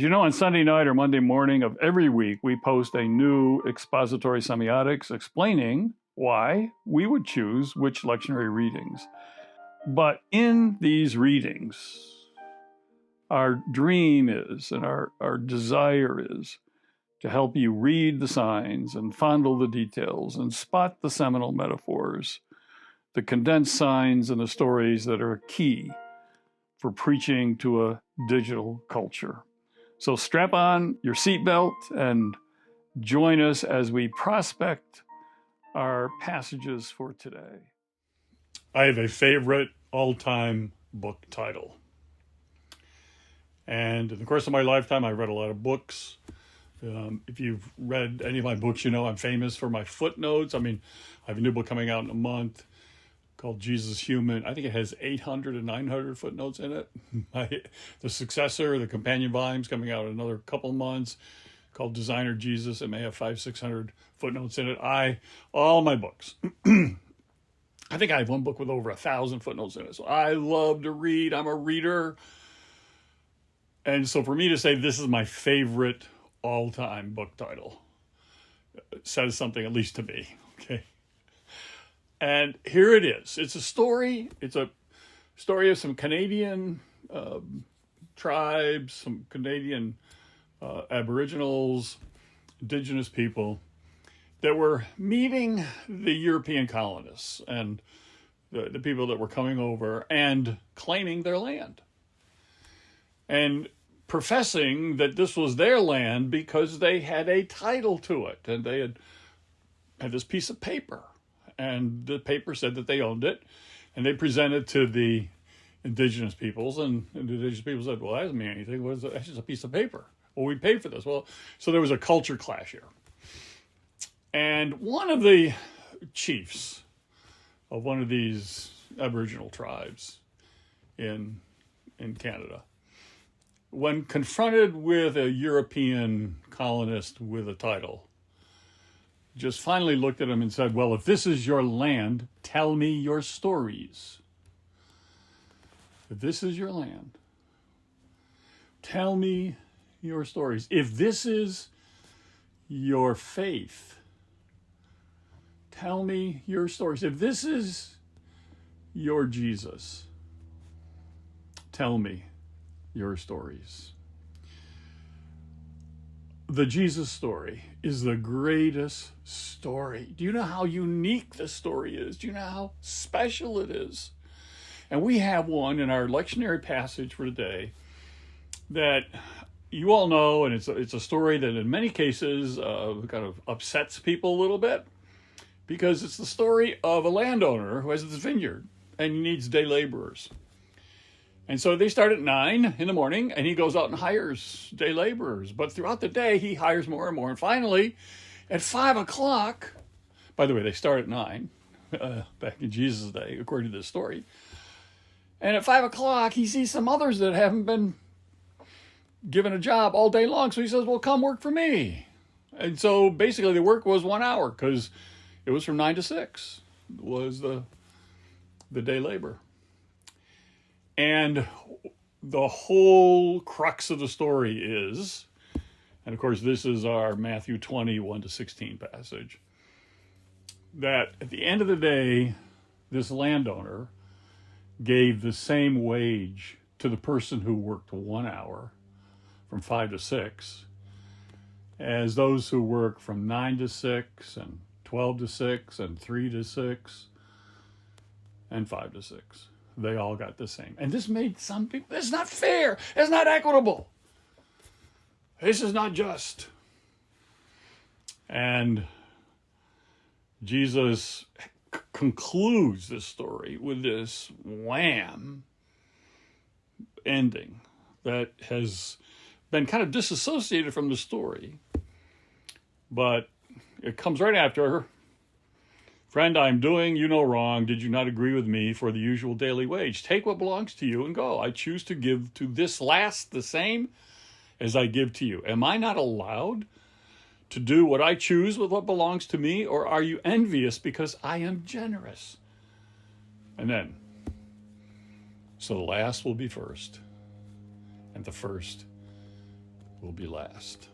As you know, on Sunday night or Monday morning of every week, we post a new expository semiotics explaining why we would choose which lectionary readings. But in these readings, our dream is, and our desire is, to help you read the signs and fondle the details and spot the seminal metaphors, the condensed signs and the stories that are key for preaching to a digital culture. So strap on your seatbelt and join us as we prospect our passages for today. I have a favorite all-time book title. And in the course of my lifetime, I've read a lot of books. If you've read any of my books, you know I'm famous for my footnotes. I mean, I have a new book coming out in a month called Jesus Human. I think it has 800 and 900 footnotes in it. The successor, the companion volume, is coming out in another couple months, called Designer Jesus. It may have 500-600 footnotes in it. All my books. I think I have one book with over 1,000 footnotes in it. So I love to read. I'm a reader. And so for me to say this is my favorite all-time book title says something, at least to me. Okay. And here it is. It's a story. It's a story of some Canadian tribes, some Canadian Aboriginals, indigenous people that were meeting the European colonists and the people that were coming over and claiming their land. And professing that this was their land because they had a title to it. And they had this piece of paper. And the paper said that they owned it, and they presented to the indigenous peoples, and the indigenous people said, well, that doesn't mean anything. What is it? That's just a piece of paper. Well, we paid for this. Well, so there was a culture clash here. And one of the chiefs of one of these Aboriginal tribes in Canada, when confronted with a European colonist with a title, just finally looked at him and said, well, if this is your land, tell me your stories. If this is your land, tell me your stories. If this is your faith, tell me your stories. If this is your Jesus, tell me your stories. The Jesus story is the greatest story. Do you know how unique this story is? Do you know how special it is? And we have one in our lectionary passage for today that you all know, and it's a story that in many cases kind of upsets people a little bit, because it's the story of a landowner who has this vineyard and he needs day laborers. And so they start at 9 in the morning, and he goes out and hires day laborers. But throughout the day, he hires more and more. And finally, at 5 o'clock, by the way, they start at 9, back in Jesus' day, according to this story. And at 5 o'clock, he sees some others that haven't been given a job all day long. So he says, well, come work for me. And so basically the work was 1 hour, because it was from 9 to 6 was the day labor. And the whole crux of the story is, and of course this is our Matthew 21 to 16 passage, that at the end of the day, this landowner gave the same wage to the person who worked 1 hour from 5 to 6 as those who work from 9 to 6 and 12 to 6 and 3 to 6 and 5 to 6. They all got the same. And this made some people, it's not fair. It's not equitable. This is not just. And Jesus concludes this story with this wham ending that has been kind of disassociated from the story. But it comes right after, friend, I am doing you no wrong. Did you not agree with me for the usual daily wage? Take what belongs to you and go. I choose to give to this last the same as I give to you. Am I not allowed to do what I choose with what belongs to me? Or are you envious because I am generous? And then, so the last will be first, and the first will be last.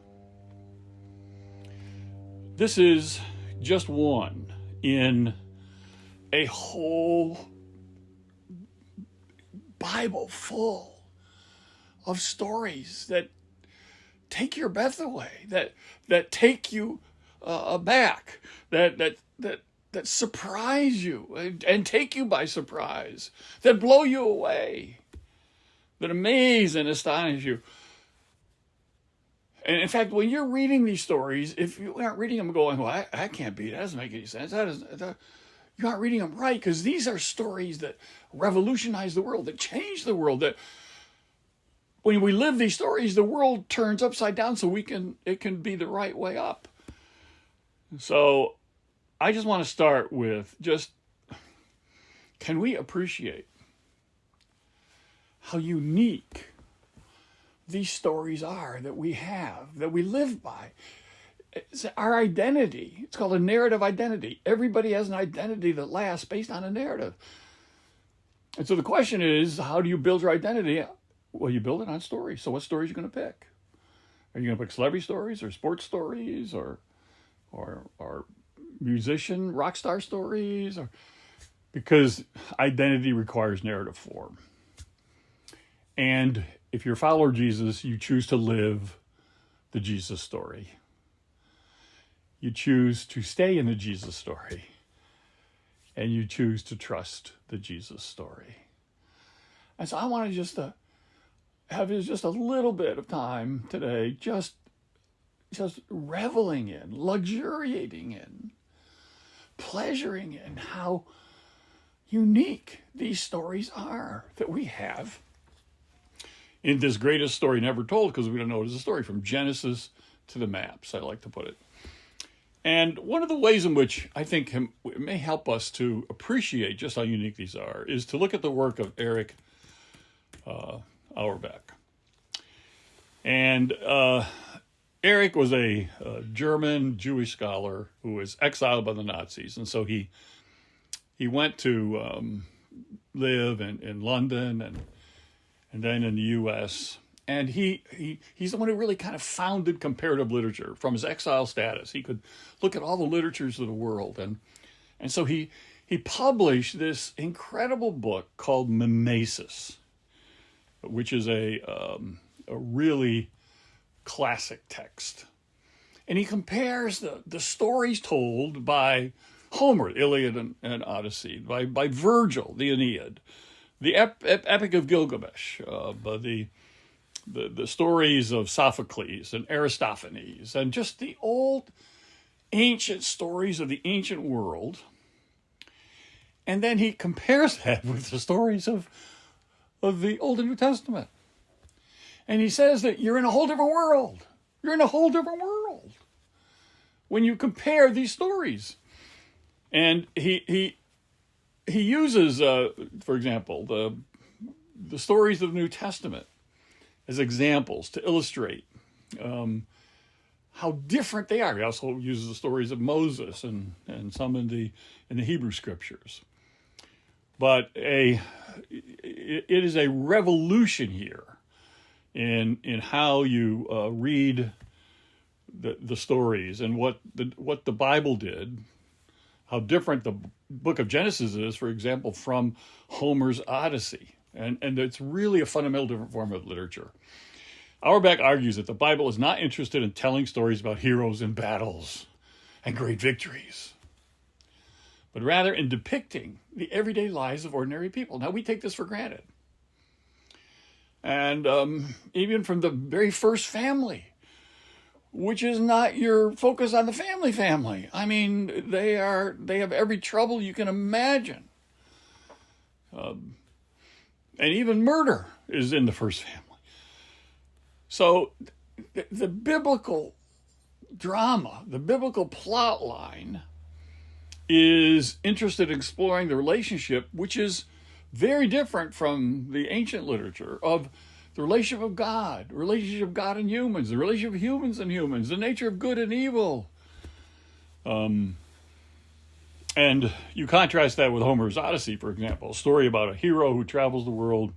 This is just one in a whole Bible full of stories that take your breath away, that take you aback, that surprise you and take you by surprise, that blow you away, that amaze and astonish you. And in fact, when you're reading these stories, if you aren't reading them going, well, I can't be, that doesn't make any sense. You aren't reading them right, because these are stories that revolutionize the world, that change the world, that when we live these stories, the world turns upside down so it can be the right way up. So I just want to start with can we appreciate how unique these stories are that we have, that we live by? It's our identity. It's called a narrative identity. Everybody has an identity that lasts based on a narrative. And so the question is, how do you build your identity? Well, you build it on stories. So what stories are you going to pick? Are you going to pick celebrity stories or sports stories or musician, rock star stories? Because identity requires narrative form. And if you're a follower of Jesus, you choose to live the Jesus story. You choose to stay in the Jesus story. And you choose to trust the Jesus story. And so I want to just have just a little bit of time today, just reveling in, luxuriating in, pleasuring in how unique these stories are that we have in this greatest story never told, because we don't know it as a story, from Genesis to the maps, I like to put it. And one of the ways in which I think it may help us to appreciate just how unique these are is to look at the work of Eric Auerbach. And Eric was a German Jewish scholar who was exiled by the Nazis. And so he went to live in London and then in the U.S., and he's the one who really kind of founded comparative literature from his exile status. He could look at all the literatures of the world. And so he published this incredible book called Mimesis, which is a really classic text. And he compares the stories told by Homer, Iliad and Odyssey, by Virgil, the Aeneid, the Epic of Gilgamesh, the stories of Sophocles and Aristophanes, and just the old ancient stories of the ancient world. And then he compares that with the stories of the Old and New Testament. And he says that you're in a whole different world. You're in a whole different world when you compare these stories. And he uses, for example, the stories of the New Testament as examples to illustrate how different they are. He also uses the stories of Moses and some in the Hebrew scriptures. But it is a revolution here in how you read the stories and what the Bible did, how different the book of Genesis is, for example, from Homer's Odyssey. And it's really a fundamental different form of literature. Auerbach argues that the Bible is not interested in telling stories about heroes and battles and great victories, but rather in depicting the everyday lives of ordinary people. Now, we take this for granted. And even from the very first family, which is not your focus on the family. I mean, they have every trouble you can imagine. And even murder is in the first family. So the biblical drama, the biblical plot line is interested in exploring the relationship, which is very different from the ancient literature of the relationship of God, the relationship of God and humans, the relationship of humans and humans, the nature of good and evil. And you contrast that with Homer's Odyssey, for example, a story about a hero who travels the world,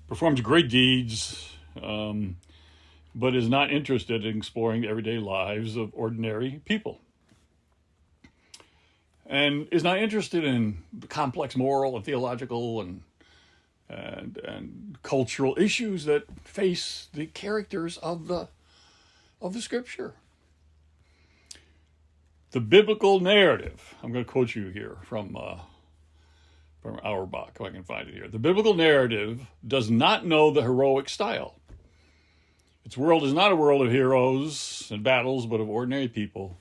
performs great deeds, but is not interested in exploring the everyday lives of ordinary people, and is not interested in the complex moral and theological and cultural issues that face the characters of the scripture. The biblical narrative, I'm going to quote you here from Auerbach, if I can find it here. The biblical narrative does not know the heroic style. Its world is not a world of heroes and battles, but of ordinary people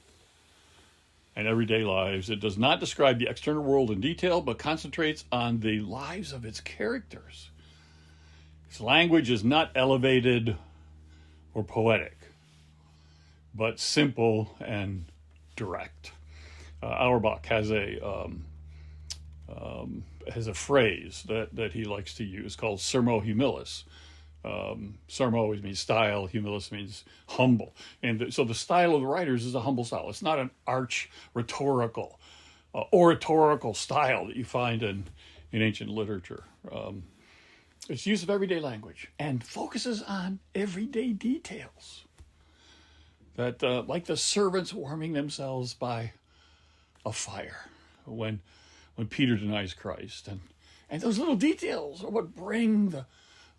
and everyday lives. It does not describe the external world in detail, but concentrates on the lives of its characters. Its language is not elevated or poetic, but simple and direct. Auerbach has a phrase that he likes to use called sermo humilis. Sermo always means style, humilis means humble. And so the style of the writers is a humble style. It's not an arch rhetorical, oratorical style that you find in ancient literature. It's use of everyday language and focuses on everyday details. That like the servants warming themselves by a fire when Peter denies Christ. And those little details are what bring the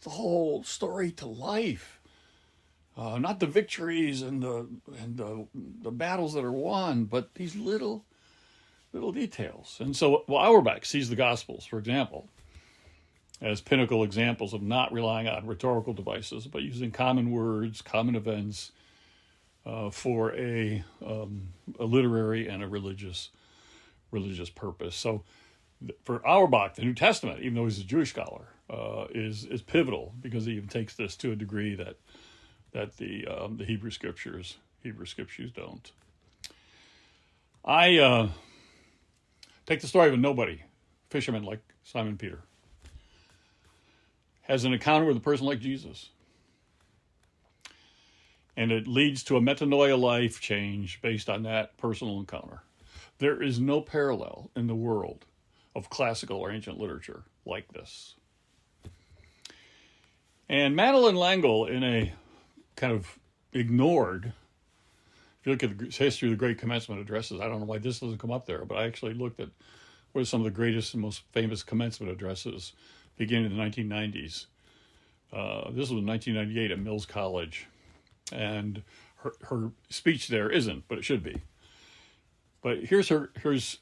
whole story to life. Not the victories and the battles that are won, but these little details. And so Auerbach sees the Gospels, for example, as pinnacle examples of not relying on rhetorical devices, but using common words, common events for a literary and a religious purpose. So for Auerbach, the New Testament, even though he's a Jewish scholar, is pivotal because he even takes this to a degree that the Hebrew scriptures don't. I take the story of a nobody, fisherman like Simon Peter, has an encounter with a person like Jesus, and it leads to a metanoia life change based on that personal encounter. There is no parallel in the world of classical or ancient literature like this. And Madeleine L'Engle, in a kind of ignored, if you look at the history of the Great Commencement addresses, I don't know why this doesn't come up there, but I actually looked at what are some of the greatest and most famous commencement addresses beginning in the 1990s. This was in 1998 at Mills College. And her speech there isn't, but it should be. But here's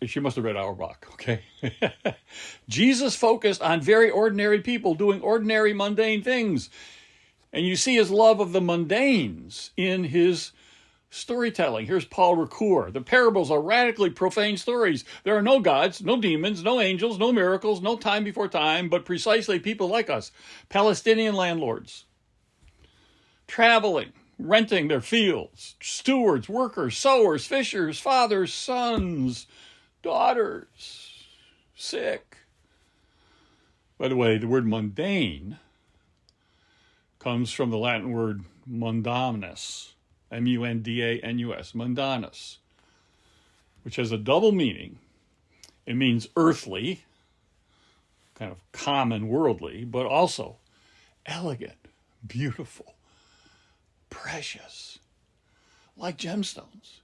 she must have read Auerbach, okay? Jesus focused on very ordinary people doing ordinary, mundane things. And you see his love of the mundanes in his storytelling. Here's Paul Ricoeur. The parables are radically profane stories. There are no gods, no demons, no angels, no miracles, no time before time, but precisely people like us, Palestinian landlords, traveling, renting their fields, stewards, workers, sowers, fishers, fathers, sons, daughters, sick. By the way, the word mundane comes from the Latin word mundanus, M-U-N-D-A-N-U-S, mundanus, which has a double meaning. It means earthly, kind of common, worldly, but also elegant, beautiful, precious, like gemstones.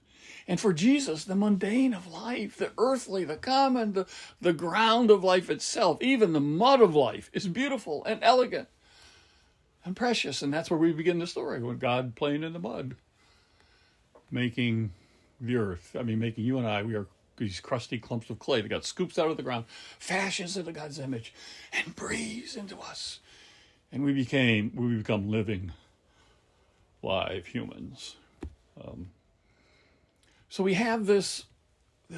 And for Jesus, the mundane of life, the earthly, the common, the ground of life itself, even the mud of life is beautiful and elegant and precious. And that's where we begin the story, with God playing in the mud, making the earth. I mean, making you and I, we are these crusty clumps of clay that God scoops out of the ground, fashions into God's image, and breathes into us. And we become living, live humans. So we have this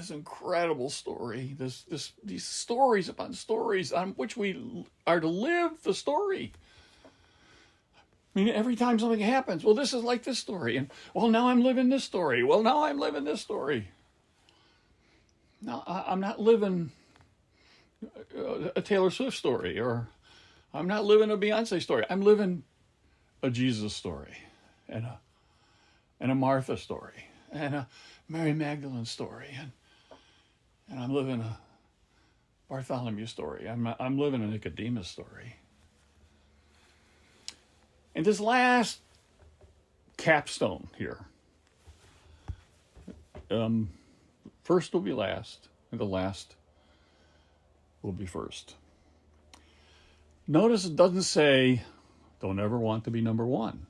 incredible story, these stories upon stories on which we are to live the story. I mean, every time something happens, well, this is like this story. And, well, now I'm living this story. Well, now I'm living this story. Now, I'm not living a Taylor Swift story, or I'm not living a Beyonce story. I'm living a Jesus story, and a Martha story, and a Mary Magdalene story, and I'm living a Bartholomew story. I'm living a Nicodemus story. And this last capstone here. First will be last, and the last will be first. Notice it doesn't say, don't ever want to be number one.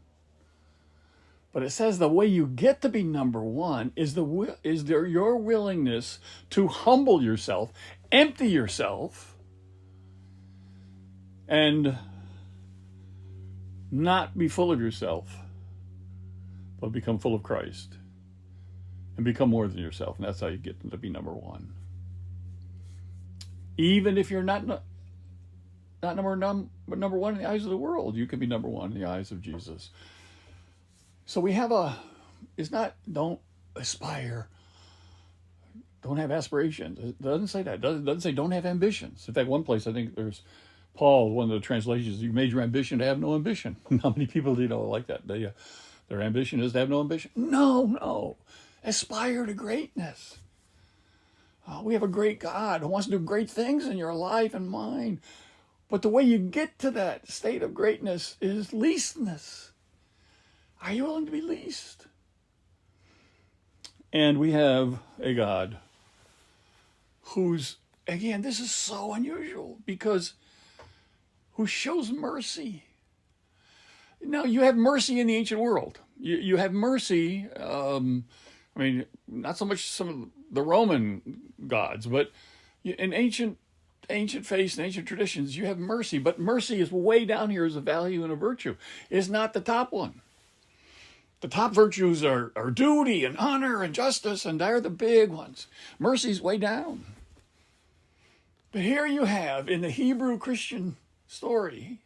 But it says the way you get to be number one is your willingness to humble yourself, empty yourself, and not be full of yourself, but become full of Christ and become more than yourself. And that's how you get to be number one. Even if you're not number one in the eyes of the world, you can be number one in the eyes of Jesus. So we have don't aspire, don't have aspirations. It doesn't say that. It doesn't say don't have ambitions. In fact, one place, I think there's Paul, one of the translations, you made your ambition to have no ambition. How many people do you know like that? Their ambition is to have no ambition. No. Aspire to greatness. We have a great God who wants to do great things in your life and mine. But the way you get to that state of greatness is leastness. Are you willing to be least? And we have a God who's, again, this is so unusual because who shows mercy. Now, you have mercy in the ancient world. You have mercy, not so much some of the Roman gods, but in ancient faiths and ancient traditions, you have mercy. But mercy is way down here as a value and a virtue. It's not the top one. The top virtues are duty and honor and justice, and they're the big ones. Mercy's way down. But here you have, in the Hebrew Christian story,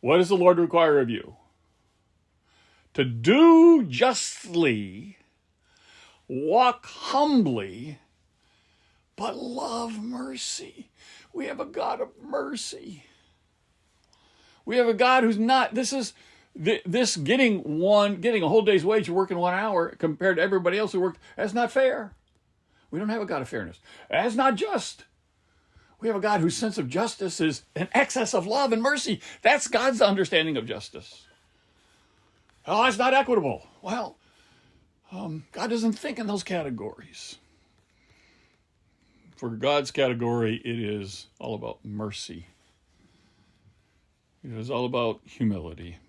what does the Lord require of you? To do justly, walk humbly, but love mercy. We have a God of mercy. We have a God who's not, this getting a whole day's wage for working 1 hour compared to everybody else who worked, that's not fair. We don't have a God of fairness. That's not just. We have a God whose sense of justice is an excess of love and mercy. That's God's understanding of justice. Oh, it's not equitable. Well, God doesn't think in those categories. For God's category, it is all about mercy. It is all about humility.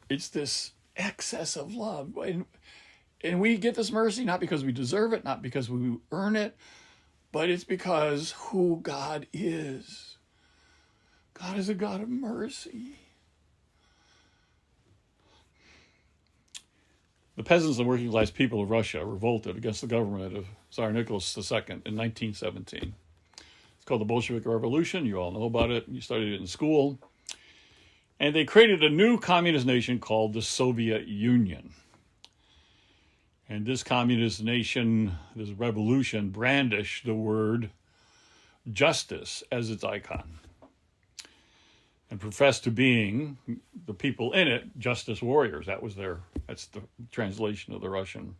It's this excess of love. And we get this mercy not because we deserve it, not because we earn it, but it's because who God is. God is a God of mercy. The peasants and working class people of Russia revolted against the government of Tsar Nicholas II in 1917. It's called the Bolshevik Revolution. You all know about it. You studied it in school. And they created a new communist nation called the Soviet Union. And this communist nation, this revolution, brandished the word justice as its icon and professed to being the people in it justice warriors. That's the translation of the Russian.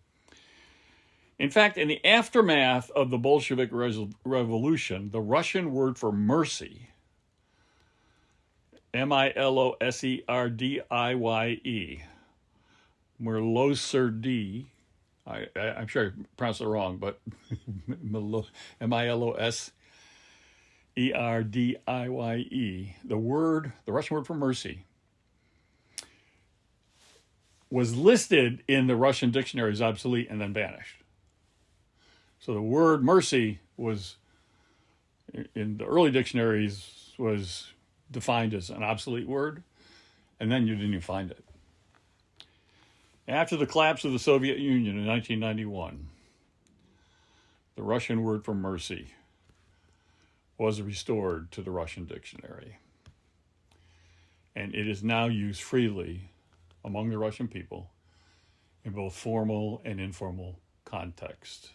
In fact, in the aftermath of the Bolshevik Revolution, the Russian word for mercy, Miloserdie, Miloserdie, I'm sure I pronounced it wrong, but Miloserdie, the Russian word for mercy, was listed in the Russian dictionary as obsolete and then banished. So the word mercy was, in the early dictionaries, was defined as an obsolete word, and then you didn't even find it. After the collapse of the Soviet Union in 1991, the Russian word for mercy was restored to the Russian dictionary. And it is now used freely among the Russian people in both formal and informal context.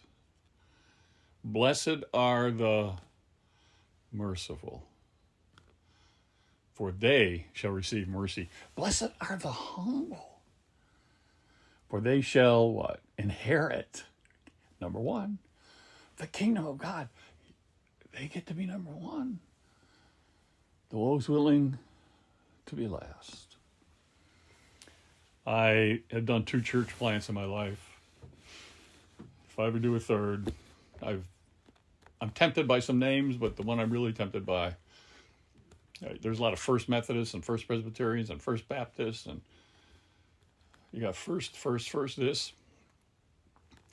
Blessed are the merciful, for they shall receive mercy. Blessed are the humble, for they shall what? Inherit, number one, the kingdom of God. They get to be number one. Those willing to be last. I have done 2 church plants in my life. If I ever do a third, I'm tempted by some names, but the one I'm really tempted by, there's a lot of First Methodists and First Presbyterians and First Baptists, and you got first this.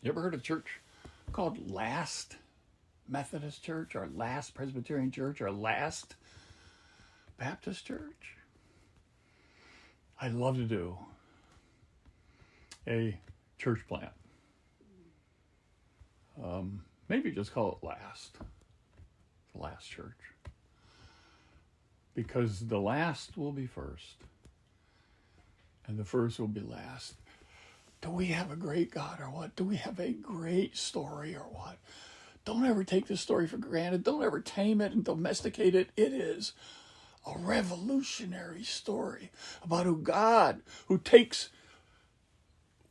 You ever heard of a church called Last Methodist Church, or Last Presbyterian Church, or Last Baptist Church? I'd love to do a church plant. Maybe just call it Last. The Last Church. Because the last will be first. And the first will be last. Do we have a great God or what? Do we have a great story or what? Don't ever take this story for granted. Don't ever tame it and domesticate it. It is a revolutionary story about who takes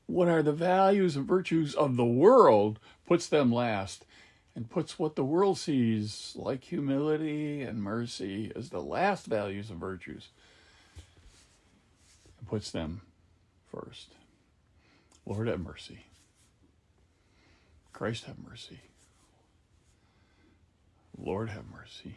what are the values and virtues of the world, puts them last, and puts what the world sees, like humility and mercy, as the last values and virtues, and puts them first. Lord, have mercy. Christ, have mercy. Lord, have mercy.